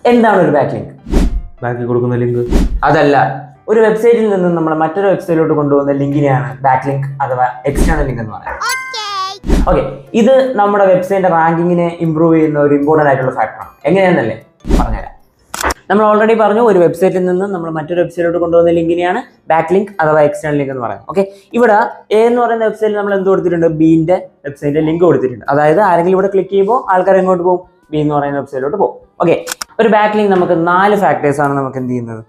എന്താണ് ഒരു ബാക്ക്ലിങ്ക്? ബാക്കി കൊടുക്കുന്ന ലിങ്ക് അതല്ല, ഒരു വെബ്സൈറ്റിൽ നിന്ന് നമ്മൾ മറ്റൊരു വെബ്സൈറ്റിലോട്ട് കൊണ്ടുപോകുന്ന ലിങ്കിനെയാണ് ബാക്ക്ലിങ്ക് അഥവാ എക്സ്റ്റേണൽ ലിങ്ക് എന്ന് പറയുന്നത്. ഓക്കെ, ഇത് നമ്മുടെ വെബ്സൈറ്റിന്റെ റാങ്കിങ്ങിനെ ഇംപ്രൂവ് ചെയ്യുന്ന ഒരു ഇമ്പോർട്ടൻ്റ് ആയിട്ടുള്ള ഫാക്ടറാണ്. എങ്ങനെയാണെന്നല്ലേ പറഞ്ഞുതരാം. നമ്മൾ ഓൾറെഡി പറഞ്ഞു, ഒരു വെബ്സൈറ്റിൽ നിന്ന് നമ്മൾ മറ്റൊരു വെബ്സൈറ്റിലോട്ട് കൊണ്ടുപോകുന്ന ലിങ്കിനെയാണ് ബാക്ക്ലിങ്ക് അഥവാ എക്സ്റ്റേണൽ ലിങ്ക് എന്ന് പറയുന്നത്. ഓക്കെ, ഇവിടെ എ എന്ന് പറയുന്ന വെബ്സൈറ്റിൽ നമ്മൾ എന്ത് കൊടുത്തിട്ടുണ്ട്? ബിന്റെ വെബ്സൈറ്റിന്റെ ലിങ്ക് കൊടുത്തിട്ടുണ്ട്. അതായത് ആരെങ്കിലും ഇവിടെ ക്ലിക്ക് ചെയ്യുമ്പോൾ ആൾക്കാർ എങ്ങോട്ട് പോകും? ബി എന്ന് പറയുന്ന വെബ്സൈറ്റിലോട്ട് പോകും. ഓക്കെ, ഒരു ബാക്ക്ലിങ്ക് നമുക്ക് 4 ഫാക്ടേഴ്സ് ആണ് നമുക്ക് എന്ത് ചെയ്യുന്നത്?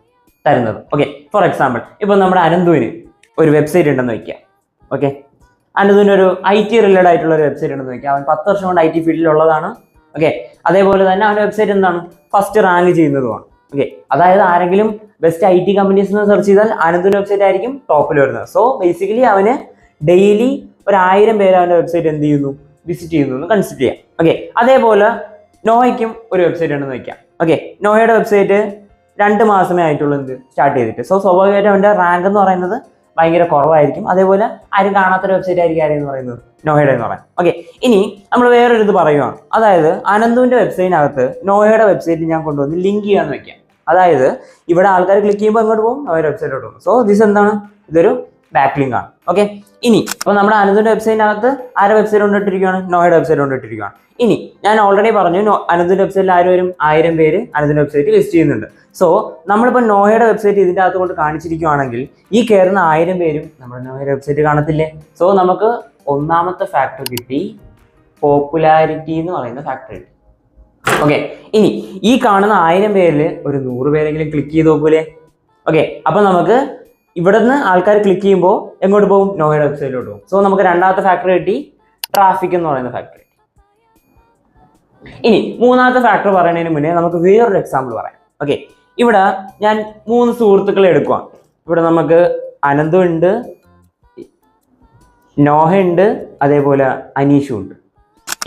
തരുന്നത്. ഓക്കെ, ഫോർ എക്സാമ്പിൾ, ഇപ്പോൾ നമ്മുടെ അനന്തുവിന് ഒരു വെബ്സൈറ്റ് ഉണ്ടെന്ന് വയ്ക്കുക. ഓക്കെ, അനന്തുവിന് ഒരു IT റിലേറ്റഡ് ആയിട്ടുള്ള ഒരു വെബ്സൈറ്റ് ഉണ്ടെന്ന് വയ്ക്കുക. അവൻ 10 വർഷം കൊണ്ട് IT ഫീൽഡിലുള്ളതാണ്. ഓക്കെ, അതേപോലെ തന്നെ അവൻ്റെ വെബ്സൈറ്റ് എന്താണ്? First rank ചെയ്യുന്നതുമാണ്. ഓക്കെ, അതായത് ആരെങ്കിലും ബെസ്റ്റ് IT കമ്പനീസ് എന്ന് സെർച്ച് ചെയ്താൽ അനന്തുവിൻ്റെ വെബ്സൈറ്റ് ആയിരിക്കും ടോപ്പിൽ വരുന്നത്. സോ ബേസിക്കലി അവന് ഡെയിലി 1000 പേര് അവൻ്റെ വെബ്സൈറ്റ് എന്ത് ചെയ്യുന്നു? വിസിറ്റ് ചെയ്യുന്നു എന്ന് കൺസിഡർ ചെയ്യാം. ഓക്കെ, അതേപോലെ നോഹയ്ക്കും ഒരു വെബ്സൈറ്റ് ഉണ്ടെന്ന് വയ്ക്കാം. ഓക്കെ, നോഹയുടെ വെബ്സൈറ്റ് 2 മാസമേ ആയിട്ടുള്ളൂ എന്ത് സ്റ്റാർട്ട് ചെയ്തിട്ട്. സോ സ്വാഭാവികമായിട്ടും അവൻ്റെ റാങ്ക് എന്ന് പറയുന്നത് ഭയങ്കര കുറവായിരിക്കും. അതേപോലെ ആരും കാണാത്തൊരു വെബ്സൈറ്റ് ആയിരിക്കും ആരെന്ന് പറയുന്നത്? നോഹയുടെ എന്ന് പറയാം. ഓക്കെ, ഇനി നമ്മൾ വേറൊരു ഇത് പറയുവാണ്. അതായത് അനന്തുവിൻ്റെ വെബ്സൈറ്റിനകത്ത് നോഹയുടെ വെബ്സൈറ്റ് ഞാൻ കൊണ്ടുവന്ന് ലിങ്ക് ചെയ്യാന്ന് വെക്കാം. അതായത് ഇവിടെ ആൾക്കാർ ക്ലിക്ക് ചെയ്യുമ്പോൾ എങ്ങോട്ട് പോകും? നോഹയുടെ വെബ്സൈറ്റിലോട്ട് പോകും. സോ ദിസ് എന്താണ്? ഇതൊരു ബാക്ക്ലിങ്ക് ആണ്. ഓക്കെ, ഇനി ഇപ്പോൾ നമ്മുടെ അനന്തുവിൻ്റെ വെബ്സൈറ്റിനകത്ത് ആരുടെ വെബ്സൈറ്റ് കൊണ്ടിട്ടിരിക്കുകയാണ്? നോഹയുടെ വെബ്സൈറ്റ് കൊണ്ടിട്ടിരിക്കുകയാണ്. ഇനി ഞാൻ ഓൾറെഡി പറഞ്ഞു, അനന്തുവിൻ്റെ വെബ്സൈറ്റിൽ ആര് വരും? 1000 പേര് അനന്തുവിൻ്റെ വെബ്സൈറ്റ് ലിസ്റ്റ് ചെയ്യുന്നുണ്ട്. സോ നമ്മളിപ്പോൾ നോഹയുടെ വെബ്സൈറ്റ് ഇതിൻ്റെ അകത്ത് കൊണ്ട് കാണിച്ചിരിക്കുകയാണെങ്കിൽ ഈ കയറുന്ന 1000 പേരും നമ്മുടെ നോഹയുടെ വെബ്സൈറ്റ് കാണത്തില്ലേ? സോ നമുക്ക് ഒന്നാമത്തെ ഫാക്ടർ കിട്ടി, പോപ്പുലാരിറ്റി എന്ന് പറയുന്ന ഫാക്ടർ കിട്ടി. ഓക്കെ, ഇനി ഈ കാണുന്ന 1000 പേരിൽ ഒരു 100 പേരെങ്കിലും ക്ലിക്ക് ചെയ്ത് നോക്കൂലേ? ഓക്കെ, അപ്പം നമുക്ക് ഇവിടെ നിന്ന് ആൾക്കാർ ക്ലിക്ക് ചെയ്യുമ്പോൾ എങ്ങോട്ട് പോകും? നോഹയുടെ വെബ്സൈറ്റിലോട്ട് പോകും. സോ നമുക്ക് രണ്ടാമത്തെ ഫാക്ടർ കിട്ടി, ട്രാഫിക് എന്ന് പറയുന്ന ഫാക്ടർ കിട്ടി. ഇനി മൂന്നാമത്തെ ഫാക്ടർ പറയുന്നതിന് മുന്നേ നമുക്ക് വേറൊരു എക്സാമ്പിൾ പറയാം. ഓക്കെ, ഇവിടെ ഞാൻ 3 സുഹൃത്തുക്കളെ എടുക്കുവാണ്. ഇവിടെ നമുക്ക് അനന്തു ഉണ്ട്, നോഹ ഉണ്ട്, അതേപോലെ അനീഷും ഉണ്ട്.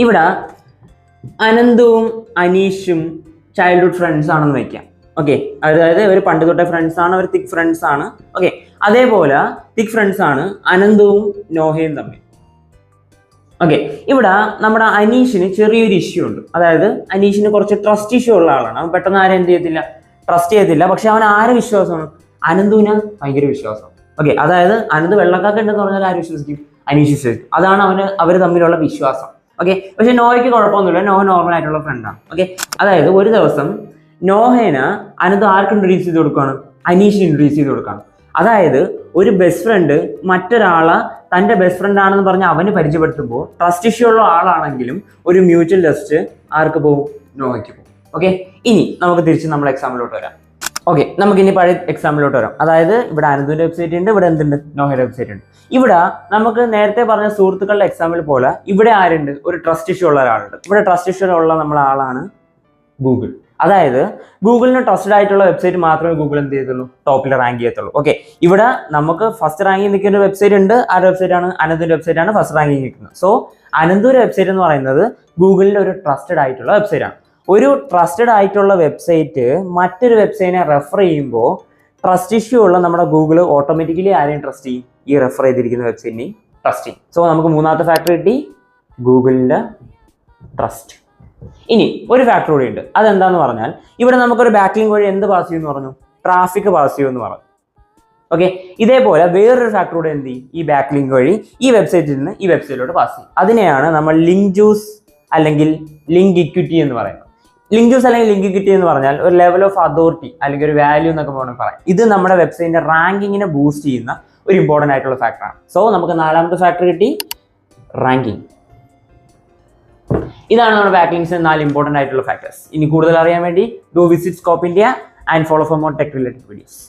ഇവിടെ അനന്തുവും അനീഷും ചൈൽഡ്ഹുഡ് ഫ്രണ്ട്സ് ആണെന്ന് വയ്ക്കാം. ഓക്കെ, അതായത് ഇവർ പണ്ട് തൊട്ടേ ഫ്രണ്ട്സ് ആണ്, അവർ തിക് ഫ്രണ്ട്സ് ആണ്. ഓക്കെ, അതേപോലെ തിക് ഫ്രണ്ട്സ് ആണ് അനന്തുവും നോഹയും തമ്മിൽ. ഓക്കെ, ഇവിടെ നമ്മുടെ അനീഷിന് ചെറിയൊരു ഇഷ്യൂ ഉണ്ട്. അതായത് അനീഷിന് കുറച്ച് ട്രസ്റ്റ് ഇഷ്യൂ ഉള്ള ആളാണ്. അവൻ പെട്ടെന്ന് ആരും എന്ത് ചെയ്യത്തില്ല? ട്രസ്റ്റ് ചെയ്യത്തില്ല. പക്ഷെ അവൻ ആരെ വിശ്വാസമാണ്? അനന്തുവിന് ഭയങ്കര വിശ്വാസം. ഓക്കെ, അതായത് അനന്ത് വെള്ളക്കാക്ക ഉണ്ടെന്ന് പറഞ്ഞാൽ ആര് വിശ്വസിക്കും? അനീഷ് വിശ്വസിക്കും. അതാണ് അവർ തമ്മിലുള്ള വിശ്വാസം. ഓക്കെ, പക്ഷെ നോഹയ്ക്ക് കുഴപ്പമൊന്നുമില്ല. നോഹ നോർമൽ ആയിട്ടുള്ള ഫ്രണ്ടാണ്. ഓക്കെ, അതായത് ഒരു ദിവസം നോഹേനെ അനന്ത് ആർക്ക് ഇൻട്രൊഡ്യൂസ് ചെയ്ത് കൊടുക്കുകയാണ്? അനീഷിന് ഇൻട്രൊഡ്യൂസ് ചെയ്ത് കൊടുക്കുകയാണ്. അതായത് ഒരു ബെസ്റ്റ് ഫ്രണ്ട് മറ്റൊരാളെ തൻ്റെ ബെസ്റ്റ് ഫ്രണ്ട് ആണെന്ന് പറഞ്ഞ് അവന് പരിചയപ്പെടുത്തുമ്പോൾ ട്രസ്റ്റ് ഇഷ്യൂ ഉള്ള ആളാണെങ്കിലും ഒരു മ്യൂച്വൽ ട്രസ്റ്റ് ആർക്ക് പോകും? നോഹയ്ക്ക് പോകും. ഓക്കെ, ഇനി നമുക്ക് തിരിച്ച് നമ്മൾ എക്സാമ്പിളിലോട്ട് വരാം. ഓക്കെ, നമുക്ക് ഇനി പഴയ എക്സാമ്പിളിലോട്ട് വരാം. അതായത് ഇവിടെ അനന്തുവിൻ്റെ വെബ്സൈറ്റ് ഉണ്ട്, ഇവിടെ എന്തുണ്ട്? നോഹയുടെ വെബ്സൈറ്റ് ഉണ്ട്. ഇവിടെ നമുക്ക് നേരത്തെ പറഞ്ഞ സുഹൃത്തുക്കളുടെ എക്സാമ്പിൾ പോലെ ഇവിടെ ആരുണ്ട്? ഒരു ട്രസ്റ്റ് ഇഷ്യൂ ഉള്ള ഒരാളുണ്ട്. ഇവിടെ ട്രസ്റ്റ് ഇഷ്യൂ ഉള്ള നമ്മളെ ആളാണ് ഗൂഗിൾ. അതായത് ഗൂഗിളിന് ട്രസ്റ്റഡ് ആയിട്ടുള്ള വെബ്സൈറ്റ് മാത്രമേ ഗൂഗിൾ എന്ത് ചെയ്യത്തുള്ളൂ? ടോപ്പിൽ റാങ്ക് ചെയ്യത്തുള്ളൂ. ഓക്കെ, ഇവിടെ നമുക്ക് ഫസ്റ്റ് റാങ്കിൽ നിൽക്കുന്ന ഒരു വെബ്സൈറ്റ് ഉണ്ട്. ആ വെബ്സൈറ്റ് ആണ് അനന്തുവിൻ്റെ വെബ്സൈറ്റ് ആണ് ഫസ്റ്റ് റാങ്കിൽ നിൽക്കുന്നത്. സോ അനന്തുവിൻ്റെ വെബ്സൈറ്റ് എന്ന് പറയുന്നത് ഗൂഗിളിൻ്റെ ഒരു ട്രസ്റ്റഡ് ആയിട്ടുള്ള വെബ്സൈറ്റ് ആണ്. ഒരു ട്രസ്റ്റഡ് ആയിട്ടുള്ള വെബ്സൈറ്റ് മറ്റൊരു വെബ്സൈറ്റിനെ റെഫർ ചെയ്യുമ്പോൾ ട്രസ്റ്റ് ഇഷ്യൂ ഉള്ള നമ്മുടെ ഗൂഗിൾ ഓട്ടോമാറ്റിക്കലി ആരെയും ട്രസ്റ്റ് ചെയ്യും? ഈ റെഫർ ചെയ്തിരിക്കുന്ന വെബ്സൈറ്റിനെയും ട്രസ്റ്റ് ചെയ്യും. സോ നമുക്ക് മൂന്നാമത്തെ ഫാക്ടർ കിട്ടി, ഗൂഗിളിൻ്റെ ട്രസ്റ്റ്. ഇനി ഒരു ഫാക്ടർ കൂടി ഉണ്ട്. അതെന്താന്ന് പറഞ്ഞാൽ ഇവിടെ നമുക്കൊരു ബാക്ക്ലിങ്ക് വഴി എന്ത് പാസ് ചെയ്യുമെന്ന് പറഞ്ഞു? ട്രാഫിക് പാസ് ചെയ്യുമെന്ന് പറഞ്ഞു. ഓക്കെ, ഇതേപോലെ വേറൊരു ഫാക്ടർ കൂടെ എന്ത് ചെയ്യും? ഈ ബാക്ക്ലിങ്ക് വഴി ഈ വെബ്സൈറ്റിൽ നിന്ന് ഈ വെബ്സൈറ്റിലോട്ട് പാസ് ചെയ്യും. അതിനെയാണ് നമ്മൾ ലിങ്ക് ജ്യൂസ് അല്ലെങ്കിൽ ലിങ്ക് ഇക്വിറ്റി എന്ന് പറയുന്നത്. ലിങ്ക് ജ്യൂസ് അല്ലെങ്കിൽ ലിങ്ക് ഇക്വിറ്റി എന്ന് പറഞ്ഞാൽ ഒരു ലെവൽ ഓഫ് അതോറിറ്റി അല്ലെങ്കിൽ ഒരു വാല്യൂ എന്നൊക്കെ വേണമെങ്കിൽ പറയാം. ഇത് നമ്മുടെ വെബ്സൈറ്റിന്റെ റാങ്കിങ്ങിനെ ബൂസ്റ്റ് ചെയ്യുന്ന ഒരു ഇമ്പോർട്ടൻ്റ് ആയിട്ടുള്ള ഫാക്ടറാണ്. സോ നമുക്ക് നാലാമത്തെ ഫാക്ടർ കിട്ടി, റാങ്കിങ്. ഇതാണ് നമ്മുടെ ബാക്ക്ലിങ്ക്സിന് 4 ഇമ്പോർട്ടൻ്റ് ആയിട്ടുള്ള ഫാക്ടേഴ്സ്. ഇനി കൂടുതൽ അറിയാൻ വേണ്ടി do visit scope India and follow for more tech related videos.